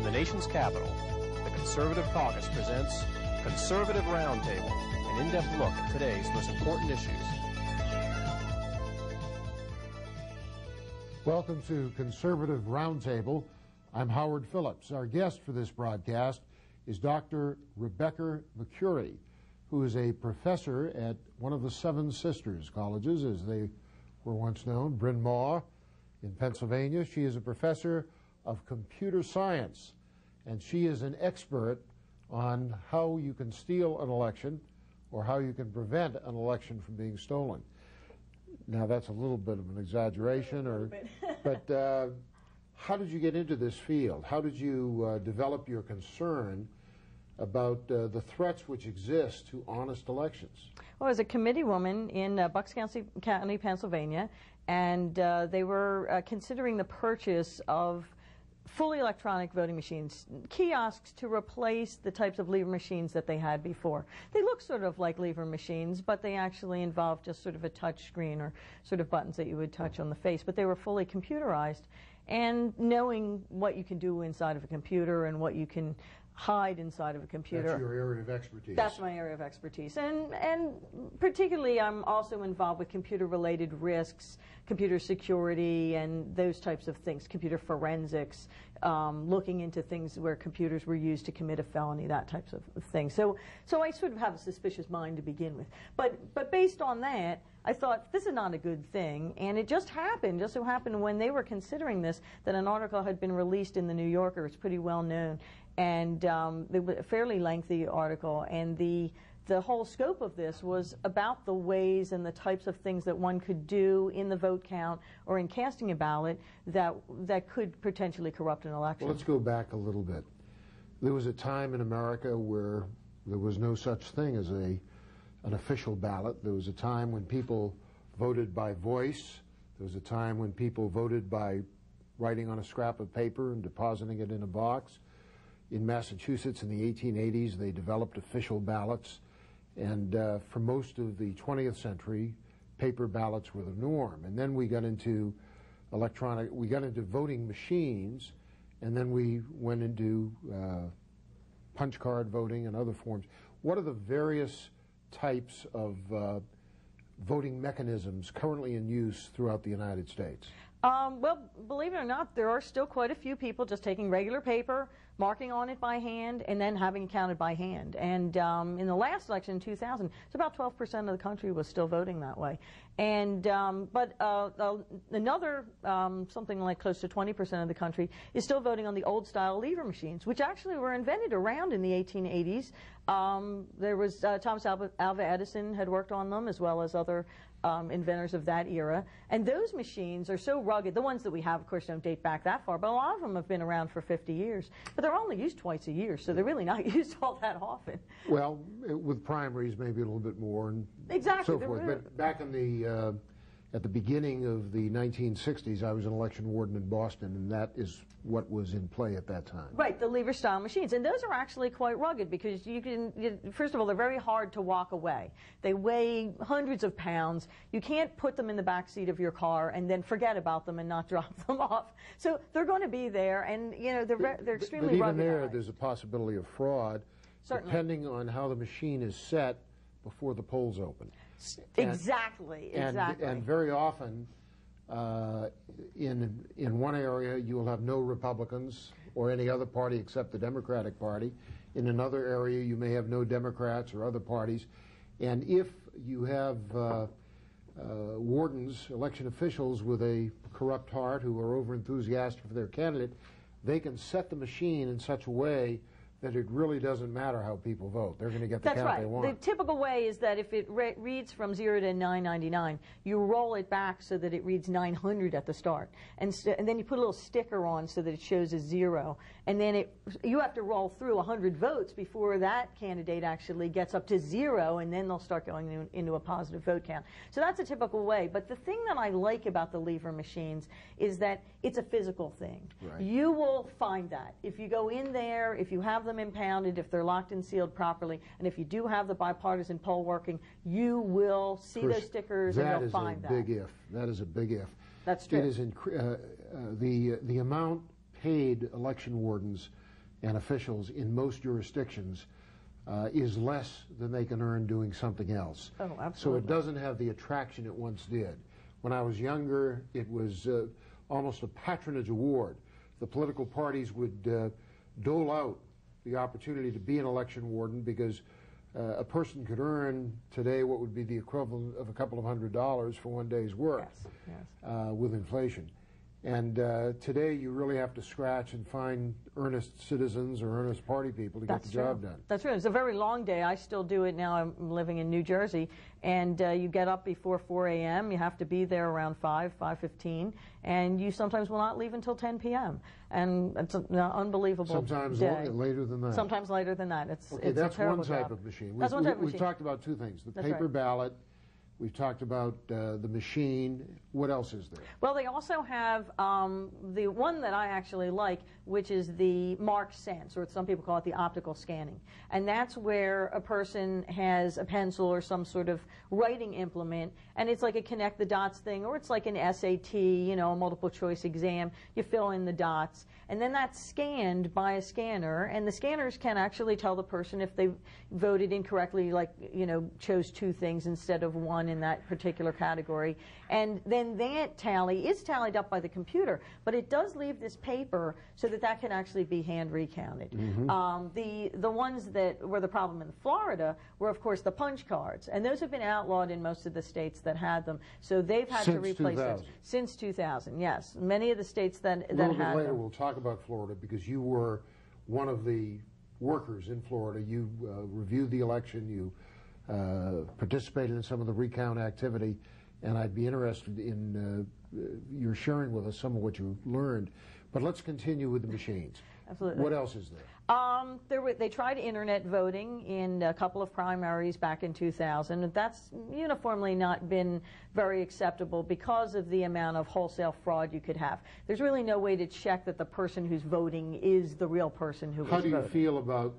the nation's capital, the Conservative Caucus presents Conservative Roundtable, an in-depth look at today's most important issues. Welcome to Conservative Roundtable. I'm Howard Phillips. Our guest for this broadcast is Dr. Rebecca Mercuri, who is a professor at one of the Seven Sisters colleges, as they were once known, Bryn Mawr in Pennsylvania. She is a professor of computer science, and she is an expert on how you can steal an election or how you can prevent an election from being stolen. Now, that's a little bit of an exaggeration, but how did you get into this field? How did you develop your concern about the threats which exist to honest elections? Well, I was a committee woman in Bucks County, Pennsylvania, and they were considering the purchase of fully electronic voting machines, kiosks to replace the types of lever machines that they had before. They look sort of like lever machines, but they actually involve just sort of a touch screen or sort of buttons that you would touch on the face, but they were fully computerized. And knowing what you can do inside of a computer and what you can hide inside of a computer. That's your area of expertise. That's my area of expertise. And particularly I'm also involved with computer-related risks, computer security, and those types of things, computer forensics, looking into things where computers were used to commit a felony, that types of things. So I sort of have a suspicious mind to begin with. But based on that, I thought, this is not a good thing, and it just so happened when they were considering this that an article had been released in the New Yorker. It's pretty well known, and it was a fairly lengthy article, and the whole scope of this was about the ways and the types of things that one could do in the vote count or in casting a ballot that could potentially corrupt an election. Well, let's go back a little bit. There was a time in America where there was no such thing as an official ballot. There was a time when people voted by voice. There was a time when people voted by writing on a scrap of paper and depositing it in a box. In Massachusetts in the 1880s, they developed official ballots, and for most of the 20th century, paper ballots were the norm. And then we got into voting machines, and then we went into punch card voting and other forms. What are the various types of voting mechanisms currently in use throughout the United States? Well, believe it or not, there are still quite a few people just taking regular paper, marking on it by hand, and then having it counted by hand. And in the last election in 2000, it's about 12% of the country was still voting that way. And but another something like close to 20% of the country is still voting on the old-style lever machines, which actually were invented around in the 1880s. There was Thomas Alva Edison had worked on them, as well as other inventors of that era. And those machines are so rugged. The ones that we have, of course, don't date back that far, but a lot of them have been around for 50 years. But they're only used twice a year, so they're really not used all that often. Well, with primaries, maybe a little bit more, and exactly, so forth. But back in the at the beginning of the 1960s, I was an election warden in Boston, and that is what was in play at that time. Right, the lever-style machines. And those are actually quite rugged because first of all, they're very hard to walk away. They weigh hundreds of pounds. You can't put them in the back seat of your car and then forget about them and not drop them off. So they're going to be there, and they're extremely rugged. But even there's a possibility of fraud, certainly, depending on how the machine is set before the polls open. Exactly. And very often, in one area, you will have no Republicans or any other party except the Democratic Party. In another area, you may have no Democrats or other parties. And if you have wardens, election officials with a corrupt heart who are over-enthusiastic for their candidate, they can set the machine in such a way that it really doesn't matter how people vote. They're going to get the count they want. The typical way is that if it reads from 0 to 999, you roll it back so that it reads 900 at the start. And then you put a little sticker on so that it shows a 0. And then you have to roll through 100 votes before that candidate actually gets up to 0, and then they'll start going into a positive vote count. So that's a typical way. But the thing that I like about the lever machines is that it's a physical thing. Right. You will find that. If you go in there, if you have them impounded, if they're locked and sealed properly, and if you do have the bipartisan poll working, you will see those stickers and you'll find that. That is a big if. That is a big if. That's true. It is the amount paid election wardens and officials in most jurisdictions is less than they can earn doing something else. Oh, absolutely. So it doesn't have the attraction it once did. When I was younger, it was almost a patronage award. The political parties would dole out the opportunity to be an election warden because a person could earn today what would be the equivalent of a couple of $100s for one day's work. Yes. With inflation. And today you really have to scratch and find earnest citizens or earnest party people to get the job done. That's true. It's a very long day. I still do it now. I'm living in New Jersey, and you get up before 4 a.m. You have to be there around 5:15, and you sometimes will not leave until 10 p.m. And it's an unbelievable Sometimes day. later than that. Sometimes later than that. It's that's a terrible one type job. of machine. That's one type of machine. We've talked about two things: the That's paper right. ballot. We've talked about the machine. What else is there? Well, they also have the one that I actually like, which is the mark sense, or some people call it the optical scanning. And that's where a person has a pencil or some sort of writing implement, and it's like a connect the dots thing, or it's like an SAT, you know, a multiple choice exam. You fill in the dots, and then that's scanned by a scanner, and the scanners can actually tell the person if they voted incorrectly, like, you know, chose two things instead of one in that particular category. And then that tally is tallied up by the computer, but it does leave this paper so that that can actually be hand recounted. The ones that were the problem in Florida were, of course, the punch cards, and those have been outlawed in most of the states that had them. So they've had to replace those since 2000. Yes, many of the states that had them. A little bit later, we'll talk about Florida because you were one of the workers in Florida. You reviewed the election. You participated in some of the recount activity, and I'd be interested in your sharing with us some of what you learned. But let's continue with the machines. Absolutely. What else is there? They tried internet voting in a couple of primaries back in 2000. That's uniformly not been very acceptable because of the amount of wholesale fraud you could have. There's really no way to check that the person who's voting is the real person who was voting. How do you feel about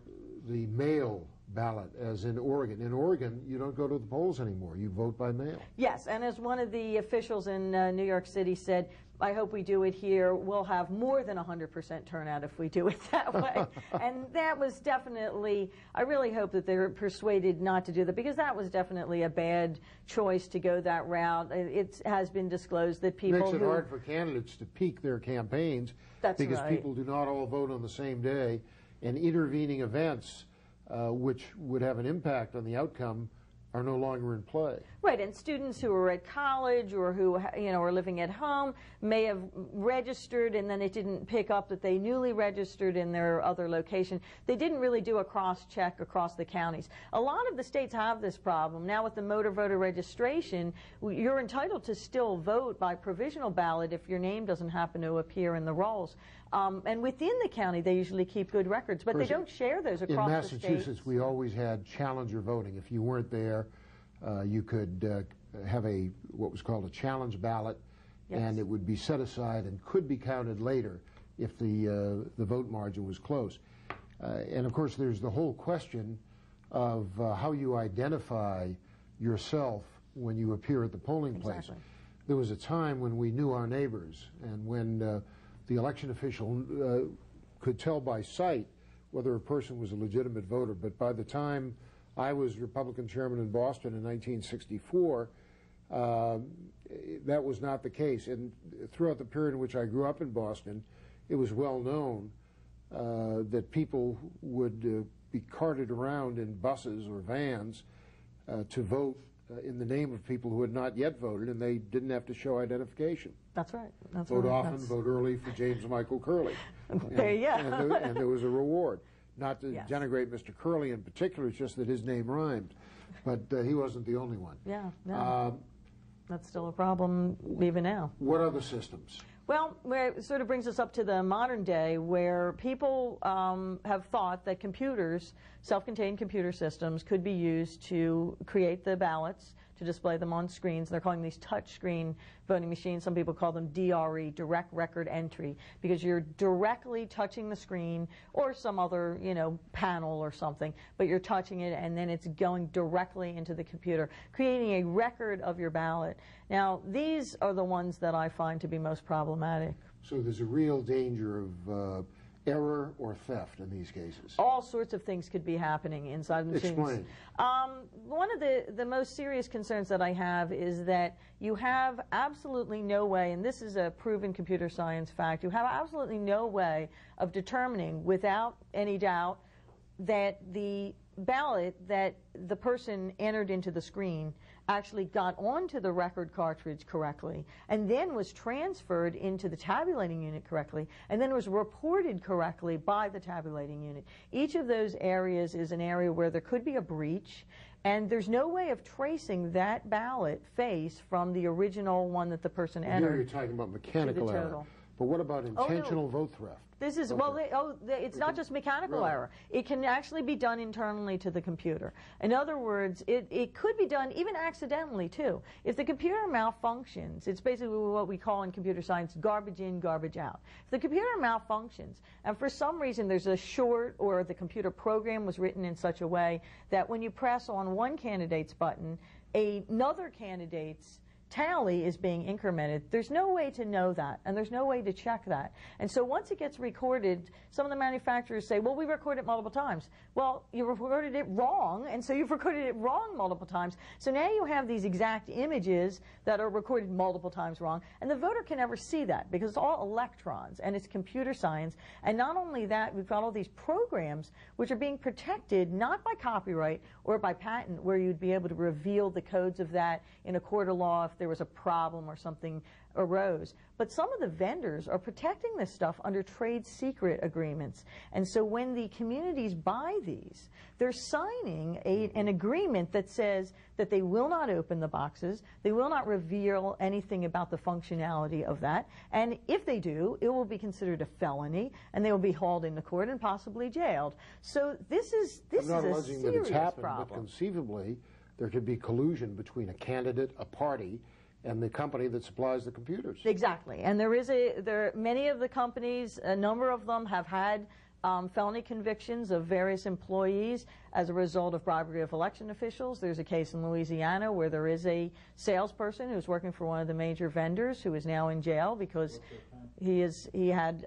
the mail ballot, as in Oregon? In Oregon, you don't go to the polls anymore. You vote by mail. Yes, and as one of the officials in New York City said, I hope we do it here. We'll have more than 100% turnout if we do it that way. And that was definitely, I really hope that they're persuaded not to do that, because that was definitely a bad choice to go that route. It has been disclosed that people Makes it hard for candidates to peak their campaigns because people do not all vote on the same day, and intervening events which would have an impact on the outcome are no longer in play. Right, and students who are at college or who, you know, are living at home may have registered and then it didn't pick up that they newly registered in their other location. They didn't really do a cross-check across the counties. A lot of the states have this problem. Now with the motor voter registration, you're entitled to still vote by provisional ballot if your name doesn't happen to appear in the rolls. And within the county, they usually keep good records, but they don't share those across the states. In Massachusetts, we always had challenger voting. If you weren't there, you could have what was called a challenge ballot, and it would be set aside and could be counted later if the vote margin was close. And of course, there's the whole question of how you identify yourself when you appear at the polling place. There was a time when we knew our neighbors, and when the election official could tell by sight whether a person was a legitimate voter. But by the time I was Republican chairman in Boston in 1964, that was not the case. And throughout the period in which I grew up in Boston, it was well known that people would be carted around in buses or vans to vote in the name of people who had not yet voted, and they didn't have to show identification. That's right. That's vote right. often, vote early for James Michael Curley. There you go. And there was a reward. Not to denigrate Mr. Curley in particular, it's just that his name rhymed. But he wasn't the only one. Yeah, no. That's still a problem even now. What other systems? Well, it sort of brings us up to the modern day where people have thought that computers, self-contained computer systems, could be used to create the ballots, to display them on screens. They're calling these touch screen voting machines. Some people call them DRE, direct record entry, because you're directly touching the screen or some other, you know, panel or something, but you're touching it and then it's going directly into the computer, creating a record of your ballot. Now, these are the ones that I find to be most problematic. So there's a real danger of error or theft in these cases? All sorts of things could be happening inside the machines. Explain. One of the most serious concerns that I have is that you have absolutely no way, and this is a proven computer science fact, you have absolutely no way of determining without any doubt that the ballot that the person entered into the screen actually got onto the record cartridge correctly and then was transferred into the tabulating unit correctly and then was reported correctly by the tabulating unit. Each of those areas is an area where there could be a breach, and there's no way of tracing that ballot face from the original one that the person entered. Here you're talking about mechanical error. But what about intentional vote theft? This is, it's not just mechanical error. It can actually be done internally to the computer. In other words, it could be done even accidentally, too. If the computer malfunctions, it's basically what we call in computer science garbage in, garbage out. If the computer malfunctions, and for some reason there's a short or the computer program was written in such a way that when you press on one candidate's button, another candidate's tally is being incremented. There's no way to know that, and there's no way to check that. And so once it gets recorded, some of the manufacturers say, well, we record it multiple times. Well, you recorded it wrong, and so you've recorded it wrong multiple times. So now you have these exact images that are recorded multiple times wrong, and the voter can never see that because it's all electrons, and it's computer science. And not only that, we've got all these programs which are being protected not by copyright or by patent, where you'd be able to reveal the codes of that in a court of law if there was a problem or something arose. But some of the vendors are protecting this stuff under trade secret agreements. And so when the communities buy these, they're signing an agreement that says that they will not open the boxes, they will not reveal anything about the functionality of that, and if they do, it will be considered a felony, and they will be hauled into court and possibly jailed. So this is a serious problem. I'm not alleging that it's happened, but conceivably there could be collusion between a candidate, a party, and the company that supplies the computers. Exactly. And many of the companies, a number of them have had felony convictions of various employees as a result of bribery of election officials. There's a case in Louisiana where there is a salesperson who's working for one of the major vendors who is now in jail because he had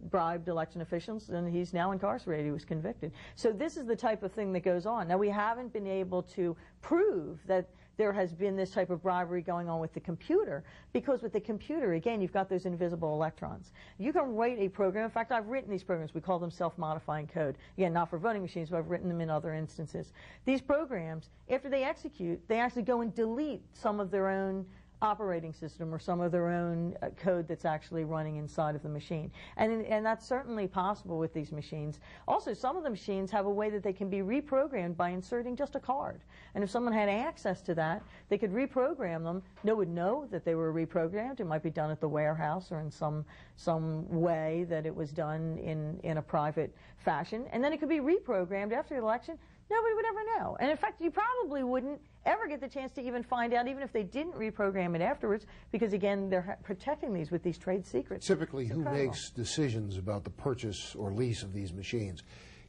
bribed election officials, and he's now incarcerated. He was convicted. So this is the type of thing that goes on. Now, we haven't been able to prove that there has been this type of bribery going on with the computer, because with the computer, again, you've got those invisible electrons. You can write a program. In fact, I've written these programs. We call them self-modifying code. Again, not for voting machines, but I've written them in other instances. These programs, after they execute, they actually go and delete some of their own operating system or some of their own code that's actually running inside of the machine. And that's certainly possible with these machines. Also, some of the machines have a way that they can be reprogrammed by inserting just a card. And if someone had access to that, they could reprogram them. No one would know that they were reprogrammed. It might be done at the warehouse or in some way that it was done in a private fashion. And then it could be reprogrammed after the election. Nobody would ever know. And in fact, you probably wouldn't ever get the chance to even find out, even if they didn't reprogram it afterwards, because again, they're protecting these with these trade secrets. Typically, who makes decisions about the purchase or lease of these machines?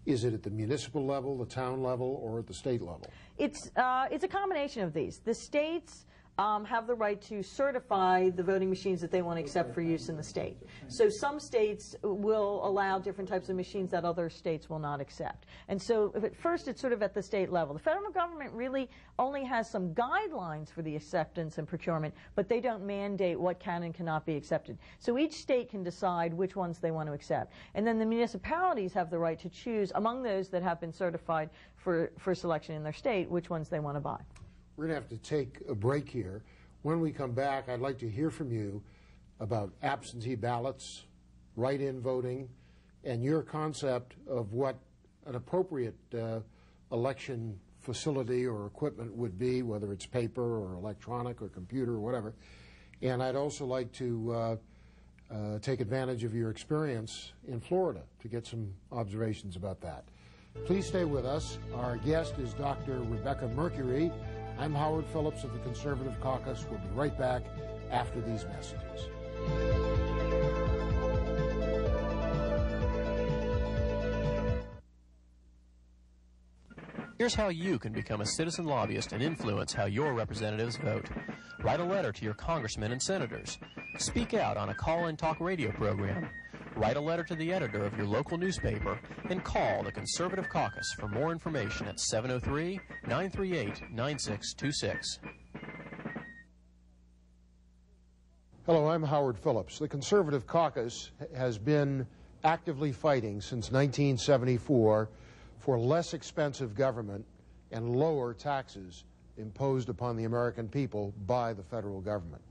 Is it at the municipal level, the town level, or at the state level? It's a combination of these. The states have the right to certify the voting machines that they want to accept for use in the state. So some states will allow different types of machines that other states will not accept. And so at first it's sort of at the state level. The federal government really only has some guidelines for the acceptance and procurement, but they don't mandate what can and cannot be accepted. So each state can decide which ones they want to accept. And then the municipalities have the right to choose among those that have been certified for selection in their state which ones they want to buy. We're going to have to take a break here. When we come back, I'd like to hear from you about absentee ballots, write-in voting, and your concept of what an appropriate election facility or equipment would be, whether it's paper or electronic or computer or whatever. And I'd also like to take advantage of your experience in Florida to get some observations about that. Please stay with us. Our guest is Dr. Rebecca Mercuri. I'm Howard Phillips of the Conservative Caucus. We'll be right back after these messages. Here's how you can become a citizen lobbyist and influence how your representatives vote. Write a letter to your congressmen and senators. Speak out on a call-in talk radio program. Write a letter to the editor of your local newspaper and call the Conservative Caucus for more information at 703-938-9626. Hello, I'm Howard Phillips. The Conservative Caucus has been actively fighting since 1974 for less expensive government and lower taxes imposed upon the American people by the federal government.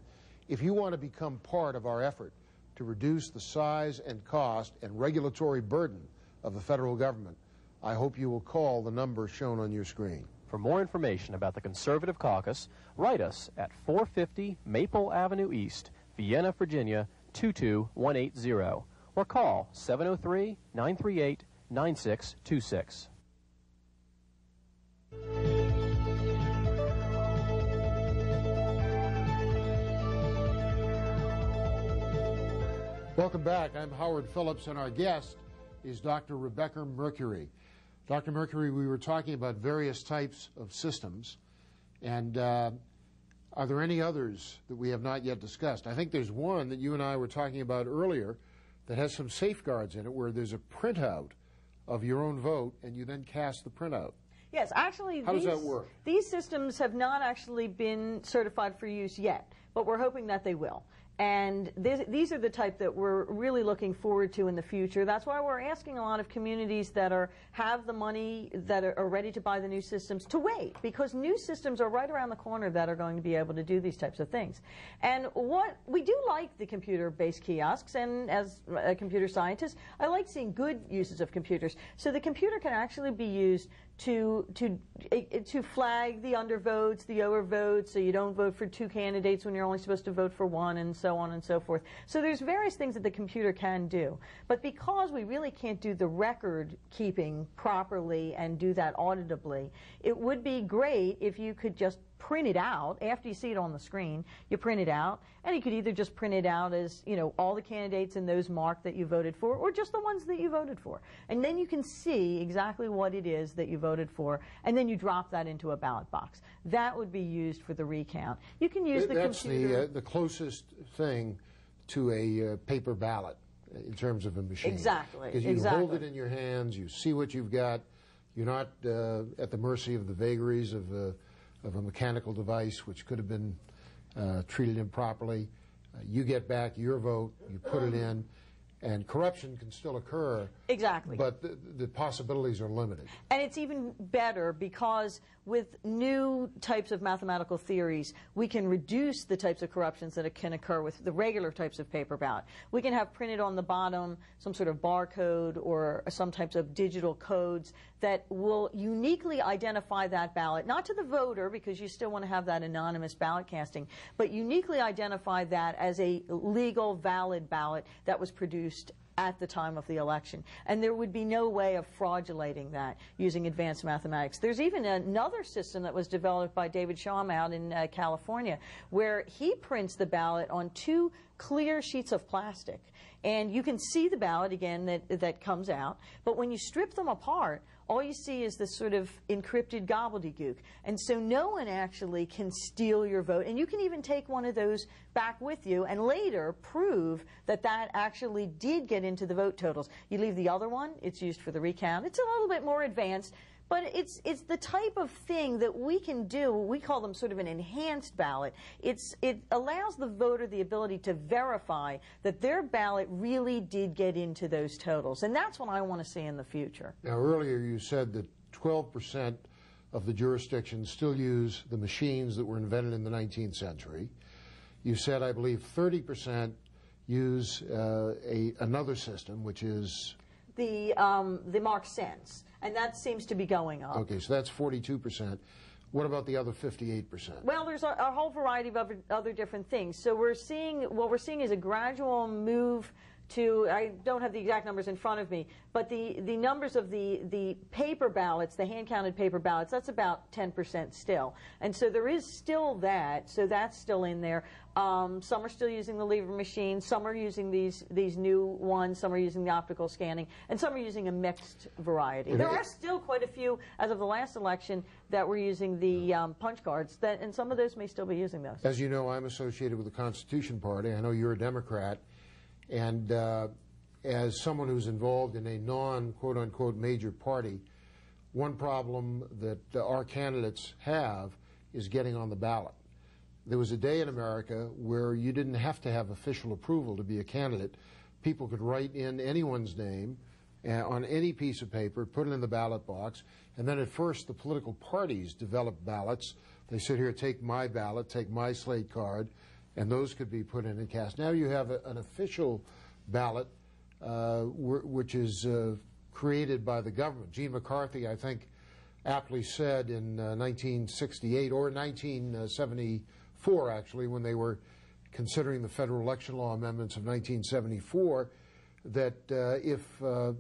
If you want to become part of our effort to reduce the size and cost and regulatory burden of the federal government, I hope you will call the number shown on your screen. For more information about the Conservative Caucus, write us at 450 Maple Avenue East, Vienna, Virginia 22180, or call 703-938-9626. Welcome back. I'm Howard Phillips, and our guest is Dr. Rebecca Mercuri. Dr. Mercuri, we were talking about various types of systems, and are there any others that we have not yet discussed? I think there's one that you and I were talking about earlier that has some safeguards in it, where there's a printout of your own vote, and you then cast the printout. Yes, actually, how does that work? These systems have not actually been certified for use yet, but we're hoping that they will. And these are the type that we're really looking forward to in the future. That's why we're asking a lot of communities that have the money, that are ready to buy the new systems, to wait, because new systems are right around the corner that are going to be able to do these types of things. And what we do like the computer-based kiosks, and as a computer scientist, I like seeing good uses of computers. So the computer can actually be used to flag the undervotes, the overvotes, so you don't vote for two candidates when you're only supposed to vote for one, and so on and so forth. So there's various things that the computer can do. But because we really can't do the record keeping properly and do that auditably, it would be great if you could just print it out. After you see it on the screen, you print it out, and you could either just print it out as, you know, all the candidates and those marked that you voted for, or just the ones that you voted for. And then you can see exactly what it is that you voted for, and then you drop that into a ballot box. That would be used for the recount. You can use the computer. That's the closest thing to a paper ballot in terms of a machine. Exactly. Because you hold it in your hands, you see what you've got. You're not at the mercy of the vagaries of a mechanical device which could have been treated improperly. You get back your vote, you put it in, and corruption can still occur. Exactly. But the possibilities are limited. And it's even better because with new types of mathematical theories, we can reduce the types of corruptions that can occur with the regular types of paper ballot. We can have printed on the bottom some sort of barcode or some types of digital codes that will uniquely identify that ballot, not to the voter, because you still want to have that anonymous ballot casting, but uniquely identify that as a legal, valid ballot that was produced at the time of the election. And there would be no way of fraudulating that using advanced mathematics. There's even another system that was developed by David Schaum out in California, where he prints the ballot on two clear sheets of plastic. And you can see the ballot, again, that comes out. But when you strip them apart, all you see is this sort of encrypted gobbledygook. And so no one actually can steal your vote. And you can even take one of those back with you and later prove that that actually did get into the vote totals. You leave the other one, it's used for the recount. It's a little bit more advanced, but it's the type of thing that we can do. We call them sort of an enhanced ballot. It allows the voter the ability to verify that their ballot really did get into those totals. And that's what I want to see in the future. Now, earlier you said that 12% of the jurisdictions still use the machines that were invented in the 19th century. You said, I believe, 30% use another system, which is the marked cents. And that seems to be going up. Okay, so that's 42%. What about the other 58%? Well, there's a whole variety of other different things. So what we're seeing is a gradual move to, I don't have the exact numbers in front of me, but the numbers of the paper ballots, the hand-counted paper ballots, that's about 10% still. And so there is still that, so that's still in there. Some are still using the lever machine, some are using these new ones, some are using the optical scanning, and some are using a mixed variety. There are still quite a few, as of the last election, that were using the punch cards, and some of those may still be using those. As you know, I'm associated with the Constitution Party. I know you're a Democrat. And as someone who's involved in a non-quote-unquote major party, one problem that our candidates have is getting on the ballot. There was a day in America where you didn't have to have official approval to be a candidate. People could write in anyone's name on any piece of paper, put it in the ballot box, and then at first the political parties developed ballots. They said, here, take my ballot, take my slate card, and those could be put in and cast. Now you have an official ballot, which is created by the government. Gene McCarthy, I think, aptly said in 1968 or 1974, actually, when they were considering the federal election law amendments of 1974, that if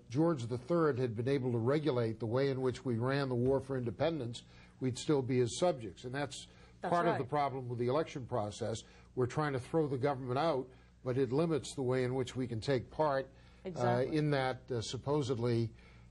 George III had been able to regulate the way in which we ran the war for independence, we'd still be his subjects. And that's part of the problem with the election process. We're trying to throw the government out, but it limits the way in which we can take part in that supposedly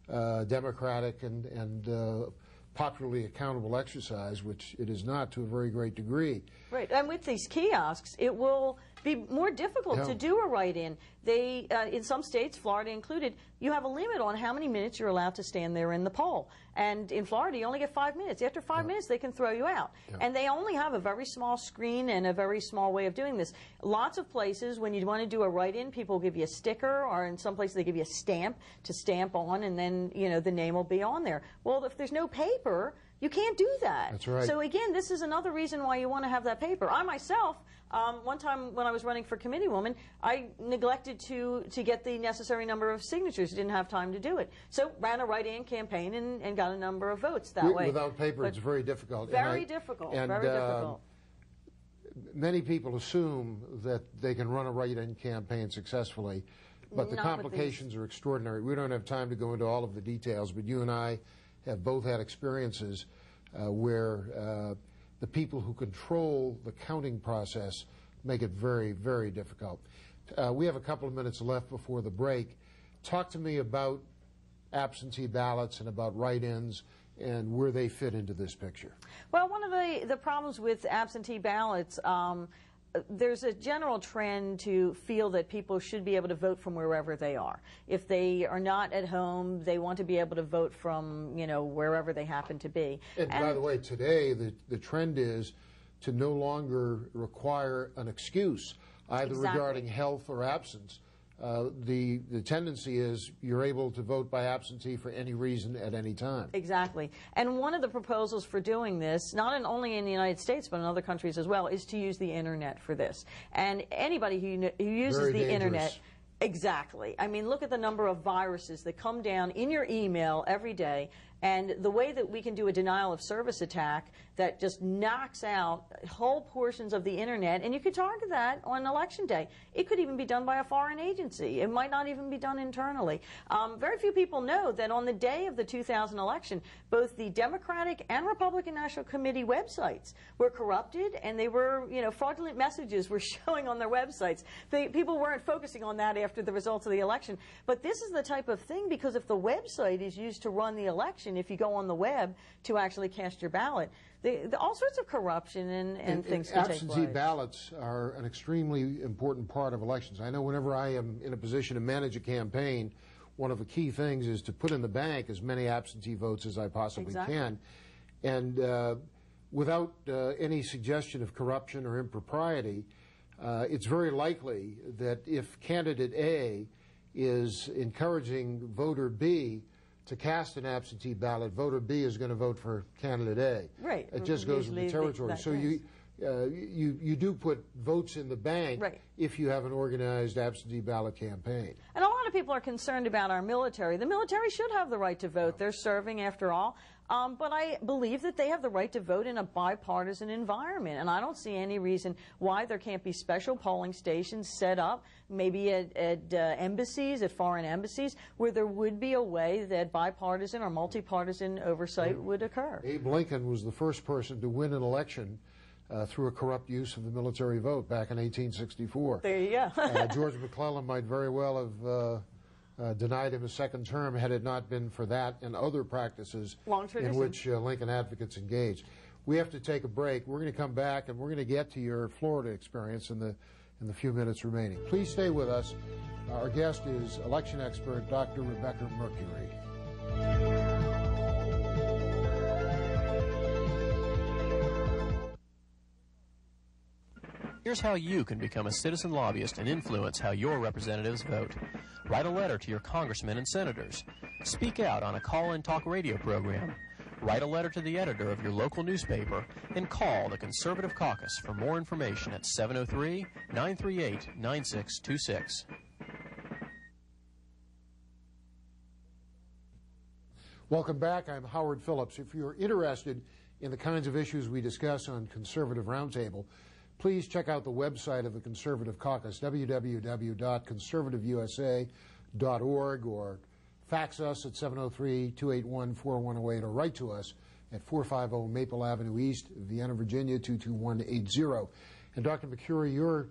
democratic and popularly accountable exercise, which it is not to a very great degree. Right, and with these kiosks, it will be more difficult to do a write-in. They, in some states, Florida included, you have a limit on how many minutes you're allowed to stand there in the poll. And in Florida, you only get 5 minutes. After 5 minutes, they can throw you out. And they only have a very small screen and a very small way of doing this. Lots of places, when you want to do a write-in, people give you a sticker, or in some places they give you a stamp to stamp on, and then, you know, the name will be on there. Well, if there's no paper, you can't do that. That's right. So again, this is another reason why you want to have that paper. I myself, one time when I was running for committeewoman, I neglected to get the necessary number of signatures. Didn't have time to do it. So ran a write-in campaign and got a number of votes that way. Without paper, it's very difficult. Very difficult. Very difficult. Many people assume that they can run a write-in campaign successful, but the complications are extraordinary. We don't have time to go into all of the details, but you and I have both had experiences where the people who control the counting process make it very, very difficult. We have a couple of minutes left before the break. Talk to me about absentee ballots and about write-ins and where they fit into this picture. Well, one of the problems with absentee ballots, there's a general trend to feel that people should be able to vote from wherever they are. If they are not at home, they want to be able to vote from, you know, wherever they happen to be. And by the way, today the trend is to no longer require an excuse, either regarding health or absence. The tendency is you're able to vote by absentee for any reason at any time. Exactly. And one of the proposals for doing this, not only in the United States but in other countries as well, is to use the Internet for this. And anybody who uses the Internet... Exactly. I mean, look at the number of viruses that come down in your email every day, and the way that we can do a denial of service attack that just knocks out whole portions of the Internet, and you could target that on Election Day. It could even be done by a foreign agency. It might not even be done internally. Very few people know that on the day of the 2000 election, both the Democratic and Republican National Committee websites were corrupted, and they were, you know, fraudulent messages were showing on their websites. People weren't focusing on that after the results of the election. But this is the type of thing, because if the website is used to run the election, if you go on the web to actually cast your ballot, all sorts of corruption and things can take place. Absentee ballots are an extremely important part of elections. I know whenever I am in a position to manage a campaign, one of the key things is to put in the bank as many absentee votes as I possibly can. And without any suggestion of corruption or impropriety, it's very likely that if candidate A is encouraging voter B to cast an absentee ballot, voter B is going to vote for candidate A. Right. It just goes with the territory. So you do put votes in the bank if you have an organized absentee ballot campaign. And a lot of people are concerned about our military. The military should have the right to vote. They're serving after all. But I believe that they have the right to vote in a bipartisan environment. And I don't see any reason why there can't be special polling stations set up, maybe at embassies, at foreign embassies, where there would be a way that bipartisan or multi-partisan oversight would occur. Abe Lincoln was the first person to win an election through a corrupt use of the military vote back in 1864. There you go. George McClellan might very well have denied him a second term had it not been for that and other practices in which Lincoln advocates engaged. We have to take a break. We're going to come back and we're going to get to your Florida experience and in the few minutes remaining. Please stay with us. Our guest is election expert Dr. Rebecca Mercuri. Here's how you can become a citizen lobbyist and influence how your representatives vote. Write a letter to your congressmen and senators. Speak out on a call-in talk radio program. Write a letter to the editor of your local newspaper and call the Conservative Caucus for more information at 703-938-9626. Welcome back. I'm Howard Phillips. If you're interested in the kinds of issues we discuss on Conservative Roundtable, please check out the website of the Conservative Caucus, www.conservativeusa.org, or fax us at 703-281-4108, or write to us at 450 Maple Avenue East, Vienna, Virginia, 22180. And Dr. Mercuri, your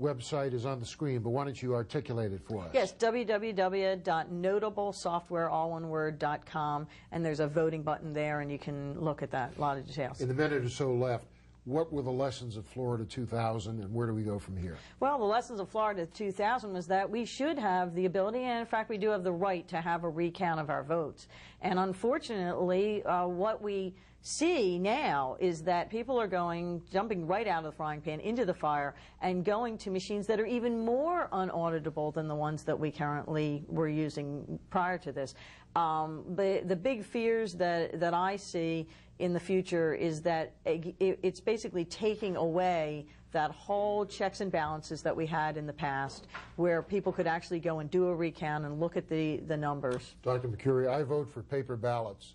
website is on the screen, but why don't you articulate it for us? Yes, www.notablesoftwarealloneword.com, and there's a voting button there, and you can look at that, a lot of details. In the minute or so left, what were the lessons of Florida 2000, and where do we go from here? Well, the lessons of Florida 2000 was that we should have the ability, and in fact we do have the right, to have a recount of our votes. And unfortunately, what we see now is that people are jumping right out of the frying pan into the fire and going to machines that are even more unauditable than the ones that we currently were using prior to this. The big fears that I see in the future is that it's basically taking away that whole checks and balances that we had in the past, where people could actually go and do a recount and look at the numbers. Dr. Mercuri, I vote for paper ballots.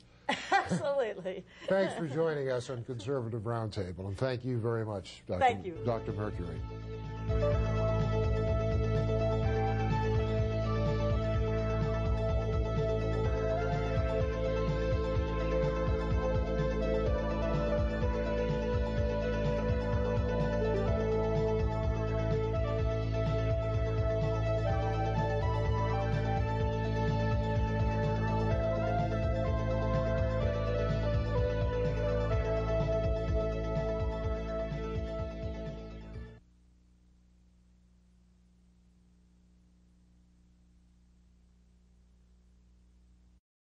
Absolutely. Thanks for joining us on Conservative Roundtable, and thank you very much, Dr. Thank you. Dr. Mercuri.